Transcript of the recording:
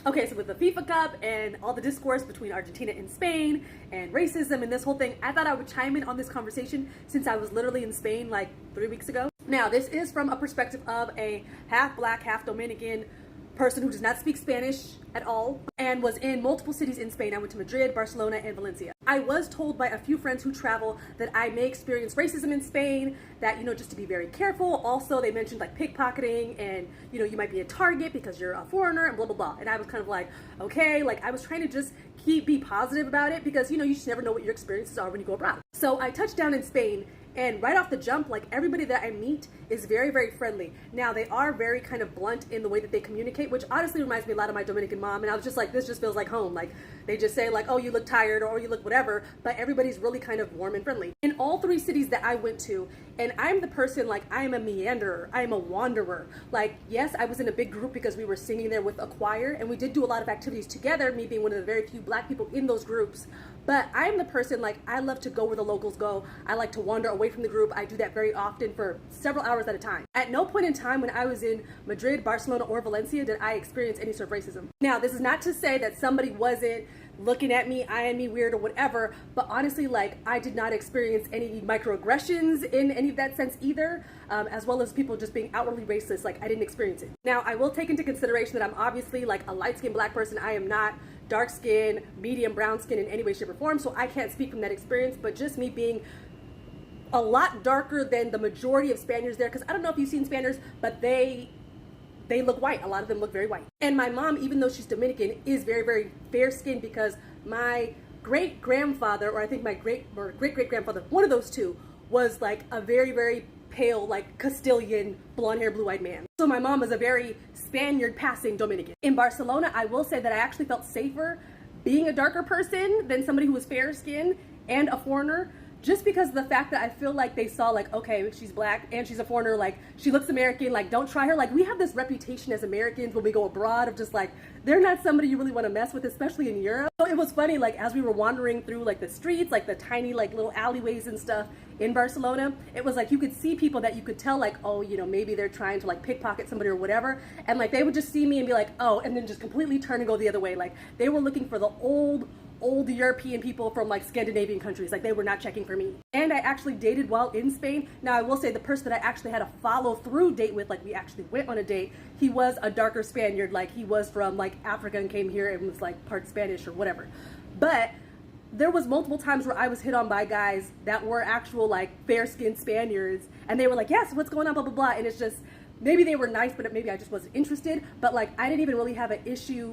Okay, so with the FIFA Cup and all the discourse between Argentina and Spain and racism and this whole thing, I thought I would chime in on this conversation since I was literally in Spain like 3 weeks ago. Now, this is from a perspective of a half black, half Dominican person who does not speak Spanish at all and was in multiple cities in Spain. I went to Madrid, Barcelona, and Valencia. I was told by a few friends who travel that I may experience racism in Spain, that, you know, just to be very careful. Also, they mentioned like pickpocketing and, you know, you might be a target because you're a foreigner and blah, blah, blah. And I was kind of like, okay, like I was trying to just be positive about it because, you know, you just never know what your experiences are when you go abroad. So I touched down in Spain. And right off the jump, like everybody that I meet is very, very friendly. Now, they are very kind of blunt in the way that they communicate, which honestly reminds me a lot of my Dominican mom. And I was just like, this just feels like home. Like they just say like, oh, you look tired or you look whatever, but everybody's really kind of warm and friendly. In all three cities that I went to, and I'm the person, like I am a meanderer, I am a wanderer. Like, yes, I was in a big group because we were singing there with a choir and we did do a lot of activities together, me being one of the very few black people in those groups. But I'm the person, like, I love to go where the locals go. I like to wander away from the group. I do that very often for several hours at a time. At no point in time when I was in Madrid, Barcelona, or Valencia did I experience any sort of racism. Now, this is not to say that somebody wasn't looking at me, eyeing me weird or whatever, but honestly, like, I did not experience any microaggressions in any of that sense either, as well as people just being outwardly racist. Like, I didn't experience it. Now, I will take into consideration that I'm obviously like a light-skinned black person. I am not dark skin, medium brown skin in any way, shape, or form, so I can't speak from that experience, but just me being a lot darker than the majority of Spaniards there, because I don't know if you've seen Spaniards, but they look white. A lot of them look very white. And my mom, even though she's Dominican, is very, very fair skinned because my great grandfather, or I think my great great grandfather, one of those two, was like a very, very pale, like Castilian, blonde hair, blue eyed man. So my mom is a very Spaniard passing Dominican. In Barcelona, I will say that I actually felt safer being a darker person than somebody who was fair skinned and a foreigner, just because of the fact that I feel like they saw like, okay, she's black and she's a foreigner, like she looks American, like don't try her. Like we have this reputation as Americans when we go abroad of just like, they're not somebody you really want to mess with, especially in Europe. So it was funny, like as we were wandering through like the streets, like the tiny like little alleyways and stuff in Barcelona, it was like you could see people that you could tell like, oh, you know, maybe they're trying to like pickpocket somebody or whatever. And like they would just see me and be like, oh, and then just completely turn and go the other way. Like they were looking for the old European people from like Scandinavian countries. Like they were not checking for me. And I actually dated while in Spain. Now I will say the person that I actually had a follow through date with, like we actually went on a date, he was a darker Spaniard. Like he was from like Africa and came here and was like part Spanish or whatever. But there was multiple times where I was hit on by guys that were actual like fair skinned Spaniards and they were like, yes, what's going on, blah, blah, blah. And it's just, maybe they were nice, but maybe I just wasn't interested. But like, I didn't even really have an issue